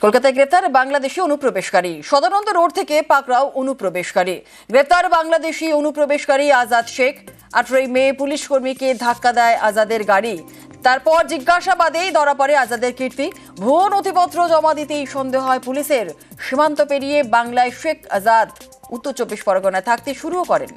কলকাতায় গ্রেফতার বাংলাদেশি অনুপ্রবেশকারী। সদানন্দ রোড থেকে পাকড়াও অনুপ্রবেশকারী। গ্রেফতার বাংলাদেশি অনুপ্রবেশকারী আজাদ শেখ। 18 মে পুলিশ কর্মীকে ধাক্কা দেয় আজাদের গাড়ি। তারপর জিজ্ঞাসাবাদেই ধরা পড়ে আজাদের কীর্তি। ভুয়ো নথিপত্র জমা দিতেই সন্দেহ হয় পুলিশের। সীমান্ত পেরিয়ে বাংলায় শেখ আজাদ উত্তর 24 পরগনায় থাকতে শুরুও করেন।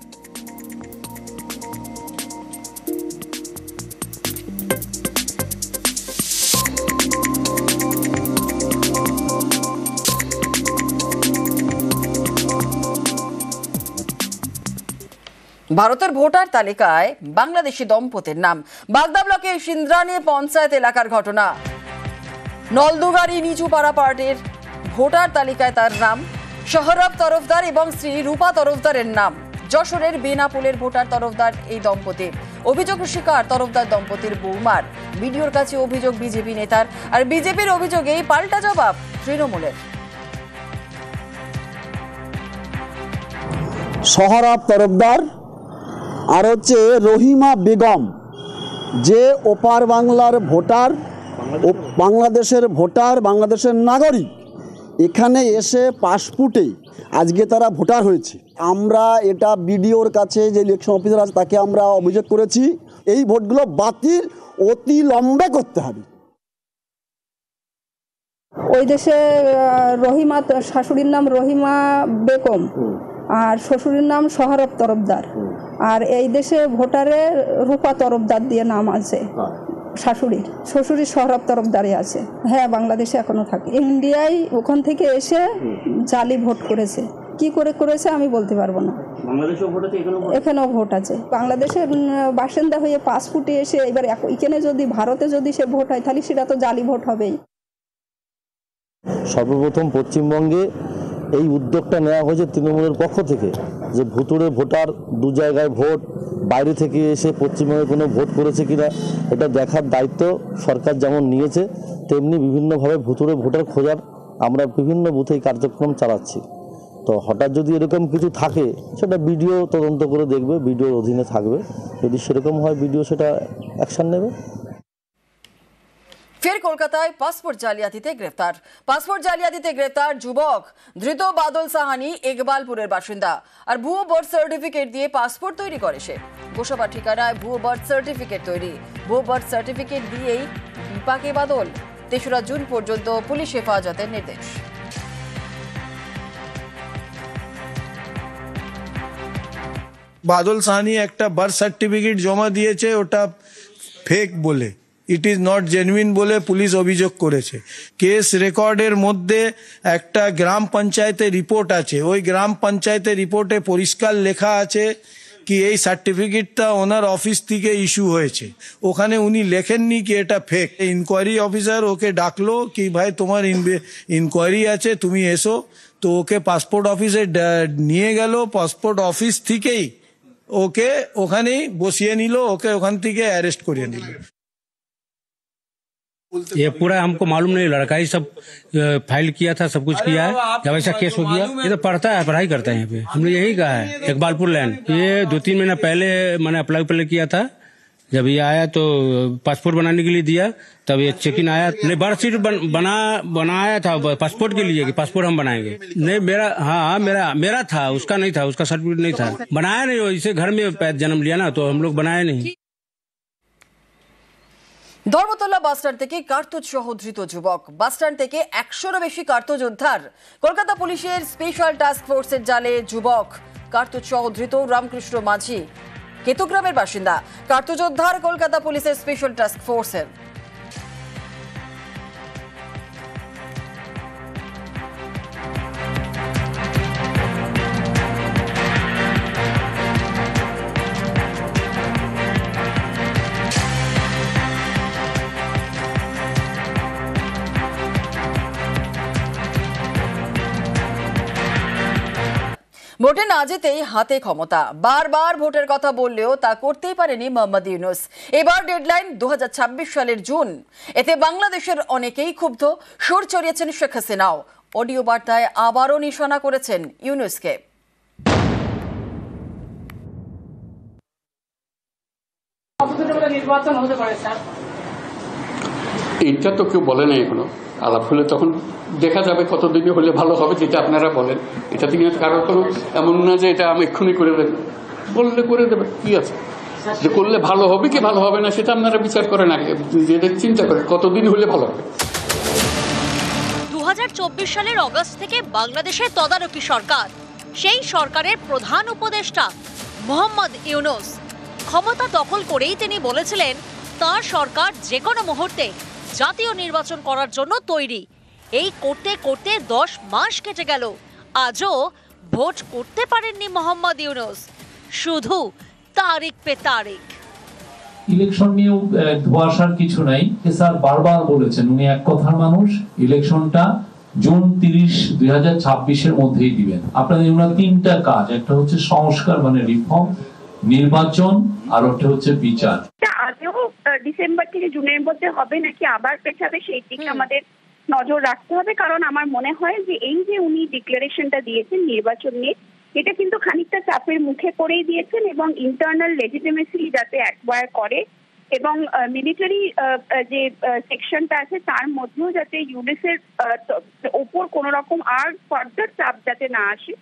ভারতের ভোটার তালিকায় বাংলাদেশি দম্পতির নাম। বাগদা ব্লকের সিন্দ্রানী পঞ্চায়েত এলাকার ঘটনা। নলদুগাড়ি নিচুপাড়া পার্টির ভোটার তালিকায় তার নাম। সোহরব তরফদার এবং শ্রী রূপা তরফদারের নাম। যশোরের বেনাপোলের ভোটার তরফদার এই দম্পতি। অভিযোগ স্বীকার তরফদার দম্পতির বৌমার। বিডিওর কাছে অভিযোগ বিজেপি নেতার, আর বিজেপির অভিযোগেই পাল্টা জবাব তৃণমূলের। সোহরব তরফদার আর হচ্ছে রহিমা বেগম, যে ওপার বাংলার ভোটার, বাংলাদেশের ভোটার, বাংলাদেশের নাগরিক, এখানে এসে পাসপোর্টে আজকে তারা ভোটার হয়েছে। আমরা এটা বিডিওর কাছে যে ইলেকশন অফিসার আছে তাকে আমরা অভিযোগ করেছি, এই ভোটগুলো বাতিল অতি লম্বে করতে হবে। ওই দেশে রহিমা, শাশুড়ির নাম রহিমা বেগম আর শ্বশুরের নাম সোহরব তরফদার। আর এই দেশে ভোটারে রূপা তরফদার দিয়ে নাম আছে। শাশুড়ির শ্বশুরের সোহরব তরফদারই আছে। হ্যাঁ, বাংলাদেশে এখনো থাকে। ইন্ডিয়ায় ওখান থেকে এসে জালি ভোট করেছে। কি করে করেছে আমি বলতে পারবো না। এখানেও ভোট আছে। বাংলাদেশের বাসিন্দা হয়ে পাসপোর্টে এসে এবার এখানে যদি ভারতে যদি সে ভোট হয় তাহলে সেটা তো জালি ভোট হবেই। সর্বপ্রথম পশ্চিমবঙ্গে এই উদ্যোগটা নেওয়া হয়েছে তৃণমূলের পক্ষ থেকে, যে ভুতুড়ে ভোটার দু জায়গায় ভোট, বাইরে থেকে এসে পশ্চিমবঙ্গে কোনো ভোট করেছে কিনা এটা দেখার দায়িত্ব সরকার যেমন নিয়েছে, তেমনি বিভিন্নভাবে ভুতুড়ে ভোটার খোঁজার আমরা বিভিন্ন বুথে কার্যক্রম চালাচ্ছি। তো হঠাৎ যদি এরকম কিছু থাকে সেটা বিডিও তদন্ত করে দেখবে, বিডিওর অধীনে থাকবে। যদি সেরকম হয় বিডিও সেটা অ্যাকশন নেবে। ফের কলকাতায় পাসপোর্ট জালিয়াতিতে গ্রেফতার। পাসপোর্ট জালিয়াতিতে গ্রেফতার যুবক ধৃত বাদল সাহানি ইকবালপুরের বাসিন্দা। আর ভুয়ো বার্থ সার্টিফিকেট দিয়ে পাসপোর্ট তৈরি করে সে। গোসাবা ঠিকানায় ভুয়ো বার্থ সার্টিফিকেট তৈরি। ভুয়ো বার্থ সার্টিফিকেট দিয়েই বিপাকে বাদল। 3রা জুন পর্যন্ত পুলিশ হেফাজতের নির্দেশ। বাদল সাহানি একটা বার্থ সার্টিফিকেট জমা দিয়েছে, ওটা ফেক বলে, ইট ইজ নট জেনুইন বলে পুলিশ অভিযোগ করেছে। কেস রেকর্ডের মধ্যে একটা গ্রাম পঞ্চায়েতের রিপোর্ট আছে। ওই গ্রাম পঞ্চায়েতের রিপোর্টে পরিষ্কার লেখা আছে কি এই সার্টিফিকেটটা ওনার অফিস থেকে ইস্যু হয়েছে। ওখানে উনি লেখেননি কি এটা ফেক। ইনকোয়ারি অফিসার ওকে ডাকলো কি ভাই তোমার ইনকোয়ারি আছে, তুমি এসো। তো ওকে পাসপোর্ট অফিসে নিয়ে গেল। পাসপোর্ট অফিস থেকেই ওকে ওখানেই বসিয়ে নিল, ওকে ওখান থেকে অ্যারেস্ট করিয়ে নিল। ये पूरा हमको मालूम नहीं, लड़का ही सब फाइल किया था, सब कुछ किया है। जब ऐसा केस हो गया, ये तो पढ़ता है, पढ़ाई करता है यहाँ पे। हमने यही कहा है इकबालपुर लैंड। ये 2-3 महीना पहले मैंने अप्लाई किया था। जब ये आया तो पासपोर्ट बनाने के लिए दिया, तब ये चेक इन आया। नहीं, बर्थ सीट बनाया था पासपोर्ट के लिए कि पासपोर्ट हम बनाएंगे। नहीं, मेरा था, उसका नहीं था, उसका सर्टिफिकेट नहीं था। बनाया नहीं, इसे घर में जन्म लिया ना, तो हम लोग बनाए नहीं। ধর্মতলা বাসস্ট্যান্ড থেকে কার্তুজ সহ ধৃত যুবক। বাসস্ট্যান্ড থেকে 100-এরও বেশি কার্তুজ উদ্ধার। কলকাতা পুলিশের স্পেশাল টাস্ক ফোর্সের জালে যুবক। কার্তুজ সহ ধৃত রামকৃষ্ণ মাঝি, কেতুগ্রামের বাসিন্দা। কার্তুজ উদ্ধার কলকাতা পুলিশের স্পেশাল টাস্ক ফোর্সের। ভোটে না যেতেই হাতে ক্ষমতা। বারবার ভোটের কথা বললেও তা করতেই পারেনি মোহাম্মদ ইউনূস। এবার ডেডলাইন 2026 সালের জুন। এতে বাংলাদেশের অনেকেই ক্ষুব্ধ। সুর চড়িয়েছেন শেখ হাসিনাও। অডিও বার্তায় আবারও নিশানা করেছেন ইউনূসকে। নির্বাচন হতে পারে স্যার। এইটা তো কেউ বলে নাই এখনো, আলাপ হলে তখন দেখা যাবে কতদিনে হলে ভালো হবে, যেটা আপনারা বলেন। এটা থেকে কারোর কোনো এমন না যে এটা আমি এক্ষুনি করে দেবেন, বললে করে দেবেন, কি আছে। যে করলে ভালো হবে কি ভালো হবে না সেটা আপনারা বিচার করেন আগে, যেটা চিন্তা করেন কতদিন হলে ভালো হবে। 2024 সালের অগস্ট থেকে বাংলাদেশের তদারকি সরকার, সেই সরকারের প্রধান উপদেষ্টা মোহাম্মদ ইউনূস ক্ষমতা দখল করেই তিনি বলেছিলেন তার সরকার যে কোনো মুহূর্তে জাতীয় নির্বাচন করার জন্য তৈরি। এই করতে করতে 10 মাস কেটে গেল, আজও ভোট করতে পারেননি মোহাম্মদ ইউনূস, শুধু তারিখ পে তারিখ। ইলেকশন নিয়েও ধোঁয়াশার কিছু নাই। স্যার বারবার বলেছেন উনি এক কথার মানুষ, ইলেকশনটা জুন 30, 2026 মধ্যেই দিবেন। আপনাদের ওনার 3টা কাজ, একটা হচ্ছে সংস্কার মানে রিফর্ম, নির্বাচন, আর একটা হচ্ছে বিচার। আজও ডিসেম্বর থেকে জুনের মধ্যে হবে নাকি আবার পেছাবে, সেই দিকে আমাদের নজর রাখতে হবে। কারণ আমার মনে হয় যে এই যে উনি ডিক্লারেশনটা দিয়েছেন নির্বাচন নিয়ে, এটা কিন্তু খানিকটা চাপের মুখে পড়েই দিয়েছেন, এবং ইন্টারনাল লেজিটিমেসি যাতে অ্যাকোয়ার করে এবং মিলিটারি যে সেকশনটা আছে তার মধ্যেও যাতে ইউনিসের ওপর কোনো রকম আর ফার্দার চাপ যাতে না আসে।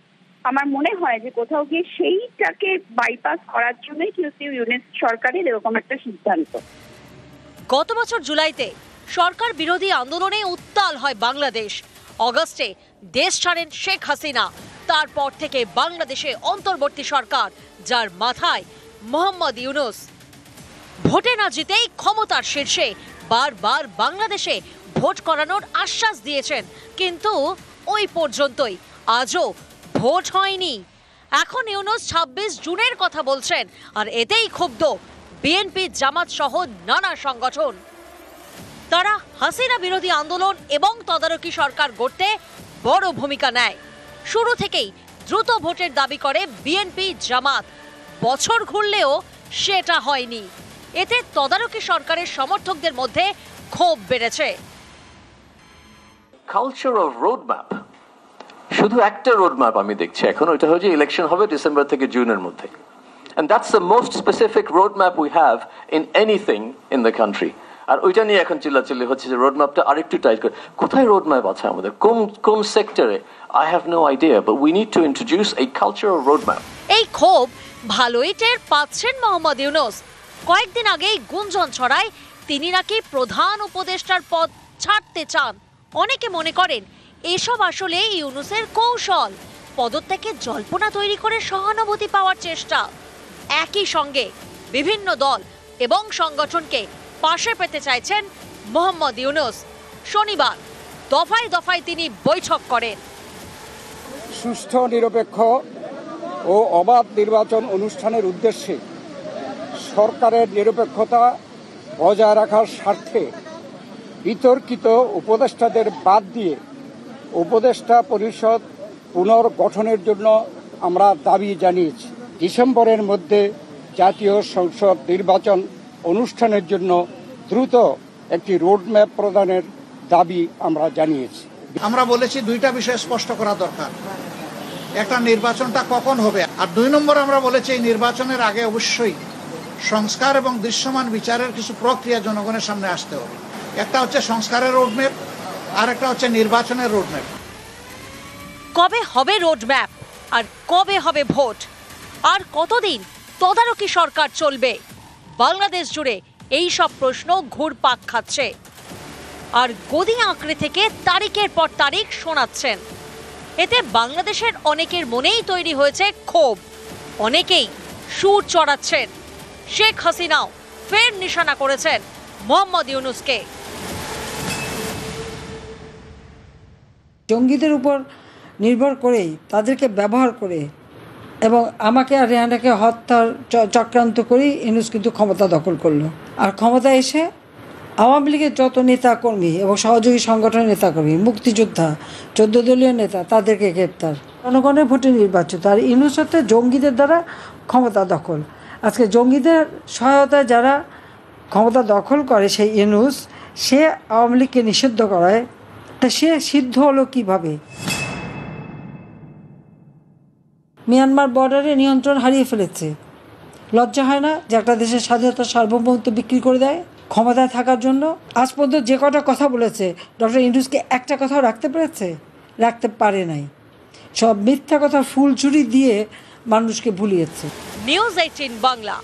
আমার মনে হয় যে কোথাও গিয়ে সেইটাকে বাইপাস করার জন্যই কিন্তু ইউনিস সরকারের এরকম একটা সিদ্ধান্ত। গত বছর জুলাইতে সরকার বিরোধী আন্দোলনে উত্তাল হয় বাংলাদেশ। অগস্টে দেশ ছাড়েন শেখ হাসিনা। তারপর থেকে বাংলাদেশে অন্তর্বর্তী সরকার, যার মাথায় মোহাম্মদ ইউনূস। ভোটে না জিতেই ক্ষমতার শীর্ষে, বারবার বাংলাদেশে ভোট করানোর আশ্বাস দিয়েছেন, কিন্তু ওই পর্যন্তই, আজও ভোট হয়নি। এখন ইউনূস 26 জুনের কথা বলছেন, আর এতেই ক্ষুব্ধ বিএনপি, জামাত সহ নানা সংগঠন। তারা হাসিনা বিরোধী আন্দোলন এবং তদারকি সরকার গড়তে বড় ভূমিকা নেয়। শুরু থেকেই দ্রুত ভোটের দাবি করে বিএনপি, জামাত। বছর ঘুরলেও সেটা হয়নি। এতে তদারকি সরকারের সমর্থকদের মধ্যে ক্ষোভ বেড়েছে। কালচার অফ রোড ম্যাপ, শুধু একটা রোড ম্যাপ আমি দেখছি এখন, ওইটা হচ্ছে ইলেকশন হবে ডিসেম্বর থেকে জুনের মধ্যে, and that's the most specific road map we have in anything in the country. আর ওইটা নিয়ে এখন চিল্লাচিল্লি হচ্ছে যে রোড ম্যাপটা আরেকটু টাইট করে। কোথায় রোড ম্যাপ আছে আমাদের, কোন সেক্টরে? I have no idea, but we need to introduce a culture of road map. এই ক্ষোভ ভালোই টের পাচ্ছেন মোহাম্মদ ইউনূস। কয়েকদিন আগেই গুঞ্জন ছড়ায় তিনি নাকি প্রধান উপদেষ্টার পদ ছাড়তে চান। অনেকে মনে করেন এসব আসলে ইউনূসের কৌশল, পদত্যাগের জল্পনা তৈরি করে সহানুভূতি পাওয়ার চেষ্টা। একই সঙ্গে বিভিন্ন দল এবং সংগঠনকে পাশে পেতে চাইছেন মোহাম্মদ ইউনূস। শনিবার দফায় দফায় তিনি বৈঠক করেন। সুষ্ঠু, নিরপেক্ষ ও অবাধ নির্বাচন অনুষ্ঠানের উদ্দেশ্যে সরকারের নিরপেক্ষতা বজায় রাখার স্বার্থে বিতর্কিত উপদেষ্টাদের বাদ দিয়ে উপদেষ্টা পরিষদ পুনর্গঠনের জন্য আমরা দাবি জানিয়েছি। ডিসেম্বরের মধ্যে জাতীয় সংসদ নির্বাচন অনুষ্ঠানের জন্য দ্রুত একটি রোডম্যাপ প্রদানের দাবি আমরা জানিয়েছি। আমরা বলেছি 2টা বিষয় স্পষ্ট করা দরকার। একটা, নির্বাচনটা কখন হবে, আর 2 নম্বর আমরা বলেছি এই নির্বাচনের আগে অবশ্যই সংস্কার এবং দৃশ্যমান বিচারের কিছু প্রক্রিয়া জনগণের সামনে আসতে হবে। একটা হচ্ছে সংস্কারের রোডম্যাপ, আর একটা হচ্ছে নির্বাচনের রোডম্যাপ। কবে হবে রোডম্যাপ, আর কবে হবে ভোট, আর কতদিন তদারকি সরকার চলবে? বাংলাদেশ জুড়ে এই সব প্রশ্ন ঘুরপাক খাচ্ছে, আর গদি আঁকড়ে থেকে তারিখের পর তারিখ শোনাচ্ছেন। এতে বাংলাদেশের অনেকের মনেই তৈরি হয়েছে ক্ষোভ। অনেকেই সুর চড়াচ্ছেন। শেখ হাসিনাও ফের নিশানা করেছেন মোহাম্মদ ইউনূসকে। জঙ্গিদের উপর নির্ভর করেই, তাদেরকে ব্যবহার করে এবং আমাকে আর রেহানাকে হত্যার চক্রান্ত করেই ইউনূস কিন্তু ক্ষমতা দখল করলো। আর ক্ষমতা এসে আওয়ামী লীগের যত নেতাকর্মী এবং সহযোগী সংগঠনের নেতাকর্মী, মুক্তিযোদ্ধা, 14 দলীয় নেতা, তাদেরকে গ্রেপ্তার। জনগণের ভোটে নির্বাচিত, আর ইউনূস হচ্ছে জঙ্গিদের দ্বারা ক্ষমতা দখল। আজকে জঙ্গিদের সহায়তায় যারা ক্ষমতা দখল করে, সেই ইউনূস, সে আওয়ামী লীগকে নিষিদ্ধ করায়। তা সে সিদ্ধ হলো কীভাবে? মিয়ানমার বর্ডারে নিয়ন্ত্রণ হারিয়ে ফেলেছে। লজ্জা হয় না যে একটা দেশের স্বাধীনতা, সার্বভৌমত্ব বিক্রি করে দেয়? ক্ষমতায় থাকার জন্য। আজ পর্যন্ত যে কটা কথা বলেছে ডক্টর ইউনূসকে একটা কথাও রাখতে পেরেছে? রাখতে পারে নাই। সব মিথ্যা কথা ফুলচুরি দিয়ে মানুষকে ভুলিয়েছে। নিউজ 18 বাংলা।